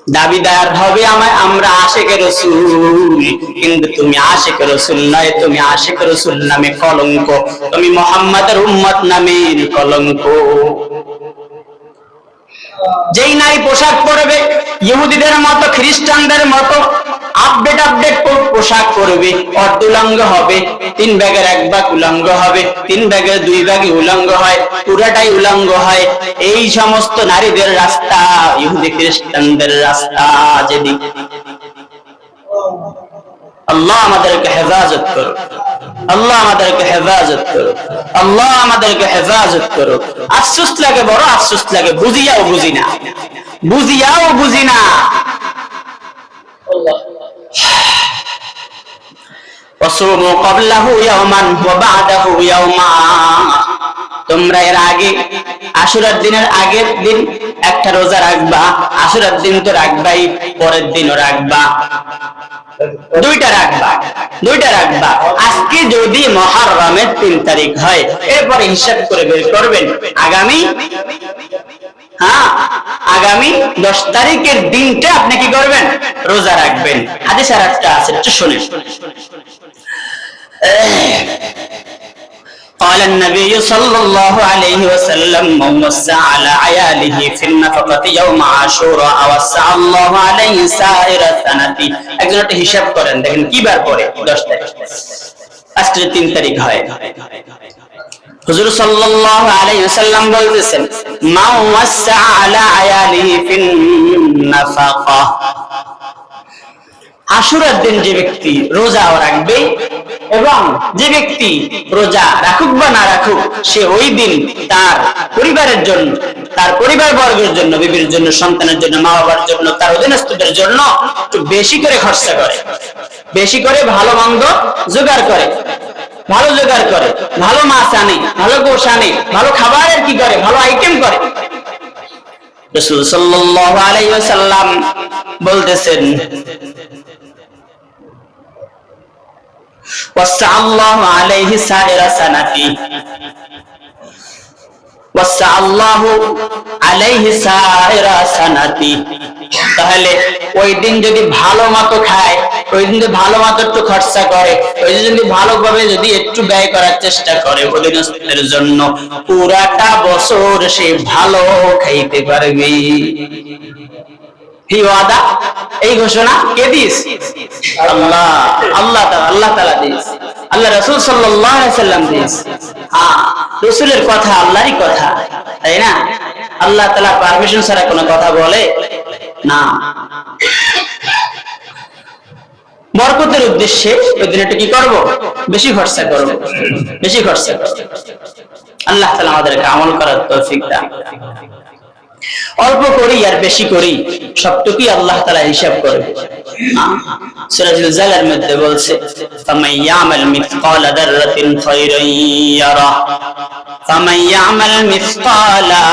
দাবিদার হবে আমরা আশিকে রাসূল, কিন্তু তুমি আশিকে রাসূল নয়, তুমি আশিকে রাসূল নামে কলঙ্ক, তুমি মুহাম্মাদের উম্মত নামের কলঙ্ক। যেই নারী পোশাক পরবে ইহুদিদের মতো খ্রিস্টানদের মতো আপডেট পোশাক পরবে, অর্ধুলঙ্গ হবে, 3 ভাগের 1 ভাগ উলঙ্গ হবে, 3 ভাগের 2 ভাগ উলঙ্গ হয়, পুরাটাই উলঙ্গ হয়, এই সমস্ত নারীদের রাস্তা ইহুদি খ্রিস্টানদের রাস্তা যেদিক। আল্লাহ আমাদেরকে হেফাজত করুন, আল্লাহ আমাদেরকে হেফাজত করুন, আল্লাহ আমাদেরকে হেফাজত করুন। আফসোস লাগে, বড় আফসোস লাগে, বুঝিয়াও বুঝি না, বুঝিয়াও বুঝি না। ওয়াসুমু ক্বাবলাহু ইয়াওমান ওয়া বা'দাহু ইয়াওমা, তোমরা এর আগে আশুরার দিনের আগের দিন একটা রোজা রাখবা, আশুরার দিন তো রাখবাই, পরের দিনও রাখবা, দুইটা রাখবা। আজকে যদি মুহররমের 3 তারিখ হয়, এরপরে হিসাব করে বের করবেন আগামী 10 তারিখের দিনটা আপনি কি করবেন? রোজা রাখবেন। হাদিস আর একটা আছে, একটু শুনেন। قال النبي صلى الله عليه وسلم من وسع على عياله في النفقة يوم عاشوراء وسع الله عليه سائر السنة। একজন একটা হিসাব করেন, দেখেন কি বার পরে 10 তারিখ, আজকে 3 তারিখ হয়। হুজুর সাল্লাল্লাহু আলাইহি ওয়াসাল্লাম বলতেছেন মান ওয়াসা আলা আয়ালিহি ফিন নাফাকা, আশুরার দিন যে ব্যক্তি রোজা রাখবে এবং যে ব্যক্তি রোজা রাখুক বা না রাখুক, সে ওই দিন তার পরিবারের জন্য, তার পরিবার বর্গের জন্য, বিবির জন্য, সন্তানের জন্য, মা বাবার জন্য, তার অধীনস্থদের জন্য একটু বেশি করে খরচা করে, বেশি করে ভালো মন্দ জোগাড় করে, ভালো জোগাড় করে, ভালো মাছ আনে, ভালো গোশ আনে, ভালো খাবারের কি করে, ভালো আইটেম করে। রাসূল সাল্লাল্লাহু আলাইহি ওয়াসাল্লাম বলতেছেন ওয়াসআল্লাহু আলাইহি সাইরা সানাতি, ওয়াসআল্লাহু আলাইহি সাইরা সানাতি। তাহলে ওই দিন যদি ভালো মতো খায়, ওই দিন যদি ভালো মতো একটু খরচা করে, ওই দিন যদি ভালোভাবে যদি একটু ব্যয় করার চেষ্টা করে অধীনস্থদের জন্য, পুরাটা বছর সে ভালো খাইতে পারবে। এই ঘোষণা কে দিয়েছে? আল্লাহ, আল্লাহ তাআলা দিয়েছে, আল্লাহ রাসূল সাল্লাল্লাহু আলাইহি ওয়াসাল্লাম দিয়েছে। রাসূলের কথা আল্লাহরই কথা, তাই না? আল্লাহ তাআলা পারমিশন ছাড়া কোনো কথা বলে না। বরকতের উদ্দেশ্যে ওই দিনটা কি করব? বেশি খরচা করব, বেশি খরচা করব। আল্লাহ তাআলা আমাদেরকে আমল করার তৌফিক দান। অল্প করি আর বেশি করি সবটুকুই আল্লাহ তাআলা হিসাব করবে। সূরা জুলজালের মধ্যে বলছে ফামান ইয়ামাল মিসকালা দাররাতিন খায়রান ইয়ারা, ফামান ইয়ামাল মিসকালা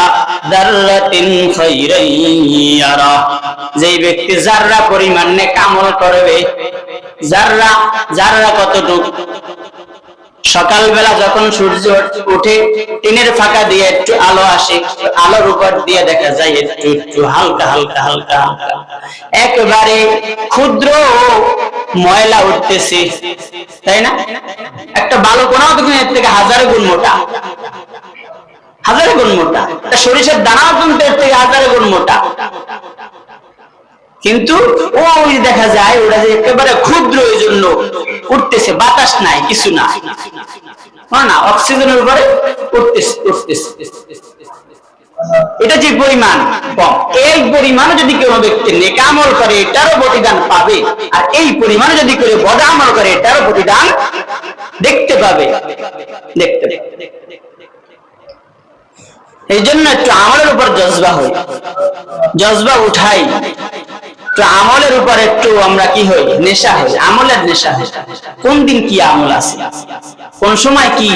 দাররাতিন খায়রান ইয়ারা, যেই ব্যক্তি যাররা পরিমাণ নেক আমল করবে, যাররা কতটুকু, সকালবেলা যখন সূর্য ওঠে টিনের ফাঁকা দিয়ে একটু আলো আসে, আলোর উপর দিয়ে দেখা যায় একটু হালকা হালকা হালকা হালকা একেবারে ক্ষুদ্র ময়লা উঠতেছে, তাই না? একটা বালু কোনাও তো এর থেকে 1000 গুণ মোটা, 1000 গুণ মোটা। সরিষার দানাও কিন্তু এর থেকে 1000 গুণ মোটা, কিন্তু ওই দেখা যায় ওরা যে একেবারে ক্ষুদ্র, এই জন্য উঠতেছে, বাতাস নাই, কিছু না, না অক্সিজেনের উপরে উঠতেছে। এটা যে পরিমাণ কম, এই পরিমাণে যদি কোনো ব্যক্তি নেক আমল করে এটারও প্রতিদান পাবে, আর এই পরিমাণে যদি কেউ বদ আমল করে এটারও প্রতিদান দেখতে পাবে। এই জন্য একটু আমলের উপর জজবা হই, জজবা উঠাই, তো আমলের উপর একটু আমরা কি হই, নেশা হই, আমলের নেশা হই। কোন দিন কি আমল আছে, কোন সময় কি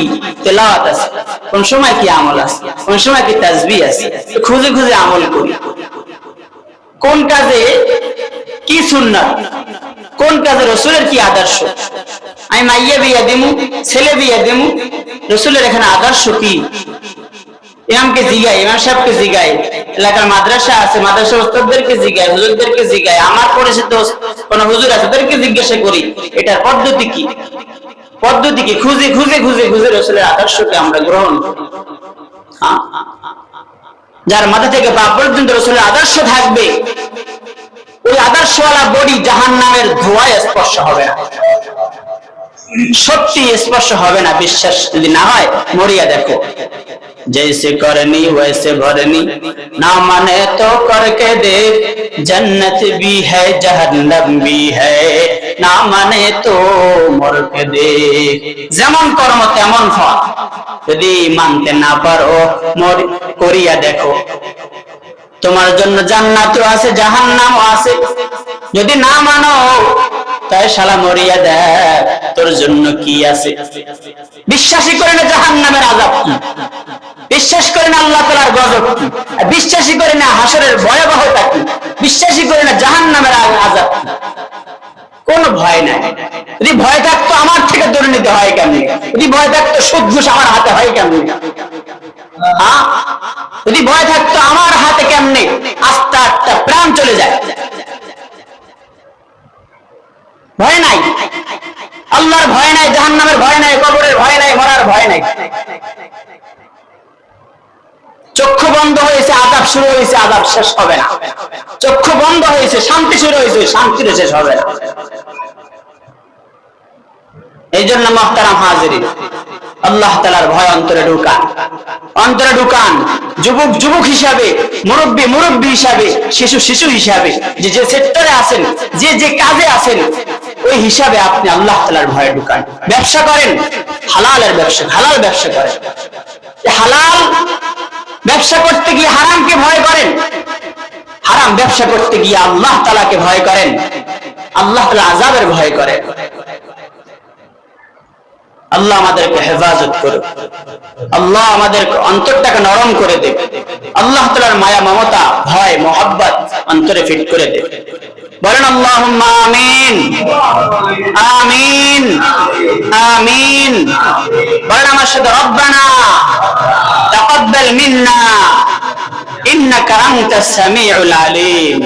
তেলাওয়াত আছে, কোন সময় কি আমল আছে, কোন সময় কি তাসবিহ আছে, খুঁজে খুঁজে আমল করি। কোন কাজে কি সুন্নাত, কোন কাজে রাসূলের কি আদর্শ। আমি মাইয়া বিয়া দিমু, ছেলে বিয়া দিমু, রাসূলের এখানে আদর্শ কি? ইমামকে জিগাই, ইমাম সাহেবকে জিগাই, এলাকার মাদ্রাসা আছে, মাদ্রাসা ওস্তাদদেরকে জিজ্ঞাসা, হুজুরদেরকে জিজ্ঞাসা, আমার পরিচিত কোন হুজুর আছে তাদেরকে জিজ্ঞাসা করি এটার পদ্ধতি কি, খুঁজে খুঁজে খুঁজে খুঁজে রাসূলের আদর্শকে আমরা গ্রহণ করি। যার মাথা থেকে পা পর্যন্ত রাসূলের আদর্শ থাকবে, ওই আদর্শওয়ালা বডি জাহান্নামের ধোঁয়ায় স্পর্শ হবে না, সত্যি স্পর্শ হবে না। বিশ্বাস যদি না হয় মরিয়া দেখো, जैसे करनी वैसे भरनी, ना माने तो करके देख, जन्नत भी है जहन्नम भी है, ना माने तो मर के देख। যেমন কর্ম তেমন ফল, যদি মানতে না পারো করিয়া দেখো, তোমার জন্য জান্নাতও আছে জাহান্নামও আছে। যদি না মানো তাই শালা মরিয়া দেখ তোর জন্য কি আছে। বিশ্বাসই করে না জাহান্নামের আযাব কি, বিশ্বাস করে না আল্লাহ তাআলার গজব কি, বিশ্বাসই করে না হাসরের ভয়াবহতা কি, বিশ্বাসই করে না জাহান্নামের আযাব কি, কোনো ভয় নাই। যদি ভয় থাকতো আমার থেকে দুর্নীতি হয় কেমনে, যদি ভয় থাকতো সুদ ঘুষ আমার হাতে হয় কেমনে, যদি ভয় থাকতো আমার হাতে কেমনে আস্তে আস্তে প্রাণ চলে যায়। ভয় নাই, আল্লাহর ভয় নাই, জাহান্নামের ভয় নাই, কবরের ভয় নাই, মরার ভয় নাই। চক্ষু বন্ধ হয়েছে, আযাব শুরু হয়েছে, আযাব শেষ হবে না। চক্ষু বন্ধ হয়েছে, শান্তি শুরু হয়েছে, শান্তি শেষ হবে না। এই জন্য মুহতারাম হাজিরিন, আল্লাহ তাআলার ভয় অন্তরে ঢুকান, অন্তরে ঢুকান। যুবক যুবক হিসাবে, মুরব্বী মুরব্বী হিসাবে, শিশু শিশু হিসাবে, যে যে সেক্টরে আছেন, যে যে কাজে আছেন, ওই হিসাবে আপনি আল্লাহ তাআলার ভয় ঢুকান। ব্যবসা করেন, হালালের ব্যবসা, হালাল ব্যবসা করেন। হালাল ব্যবসা করতে গিয়ে হারামকে ভয় করেন, হারাম ব্যবসা করতে গিয়ে আল্লাহ তাআলাকে ভয় করেন, আল্লাহ তাআলার আযাবের ভয় করেন। আল্লাহ আমাদেরকে হেফাজত করুন, আল্লাহ আমাদের অন্তরটাকে নরম করে দেবে, আল্লাহ তাআলার মায়া মমতা ভয় মোহাব্বত অন্তরে ফিট করে দেবে। বলেন আল্লাহুম্মা আমিন, আমিন, আমিন। বলেন আমার সাথে রব্বানা তাকাব্বাল মিন্না ইন্নাকা আনতাস সামিউল আলিম।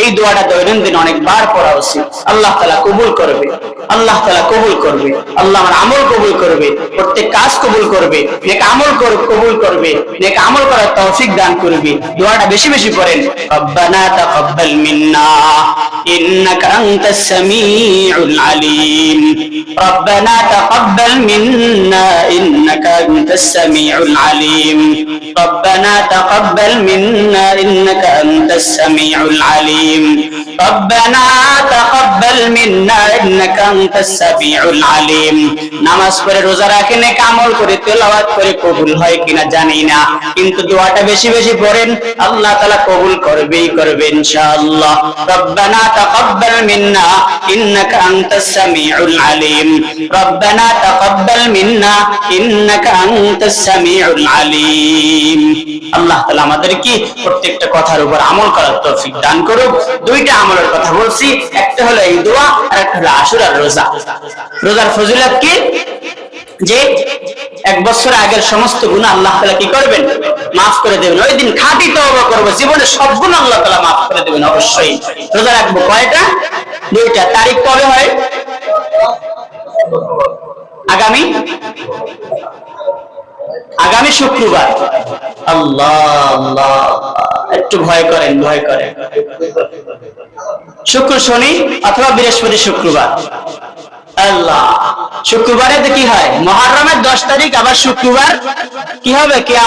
এই দোয়াটা দৈনন্দিন অনেকবার পড়া উচিত। আল্লাহ তাআলা কবুল করবে, আল্লাহ তাআলা কবুল করবে, আল্লাহ আমার আমল কবুল করবে, প্রত্যেক কাজ কবুল করবে, নেক আমল কবুল করবে, নেক আমল করার তৌফিক দান করবে। দোয়াটা বেশি বেশি পড়েন। রব্বানা তাকাব্বাল মিন্না ইন্নাকা আনতাস সামিউল আলিম, রব্বানা তাকাব্বাল মিন্না ইন্নাকা আনতাস সামিউল আলিম, রব্বানা তাকাব্বাল মিন্না ইন্নাকা আনতাস সামিউল আলিম, রব্বানা তাকাব্বাল মিন্না ইন্নাকা আনতাস সামিউল আলিম। নামাজ পড়ে রোজা রাখে, নেক আমল করে তেলাওয়াত করে কবুল হয় কিনা জানি না, কিন্তু দোয়াটা বেশি বেশি পড়েন, আল্লাহ তাআলা কবুল করবেই করবে ইনশাআল্লাহ। রব্বানা তাকাব্বাল মিন্না ইন্নাকা আনতাস সামিউল আলিম, রব্বানা তাকাব্বাল মিন্না ইন্নাকা আনতাস সামিউল আলিম। আল্লাহ তাআলা আমাদেরকে প্রত্যেকটা কথার উপর আমল করার তৌফিক দান করুক। দুইটা আমলের কথা বলছি, একটা হলো এই দোয়া আর একটা হলো আশুরার রোজা। রোজার ফজিলত কি? যে এক বছর আগের সমস্ত গুনাহ আল্লাহ তাআলা কি করবেন? মাফ করে দেবেন। ওই দিন খাঁটি তওবা করব, জীবনের সব গুনাহ আল্লাহ তাআলা মাফ করে দেবেন অবশ্যই। রোজা রাখবো কয়টা? দুইটা। তারিখ কবে হয়? আগামী শুক্রবার। আল্লাহ আল্লাহ, একটু ভয় করেন, ভয় করেন। শুক্র শনি অথবা বৃহস্পতি শুক্রবার। আল্লাহ, শুক্রবারে কি হয়? মুহররমের 10 তারিখ, আবার শুক্রবার কি হবে? কিয়ামত।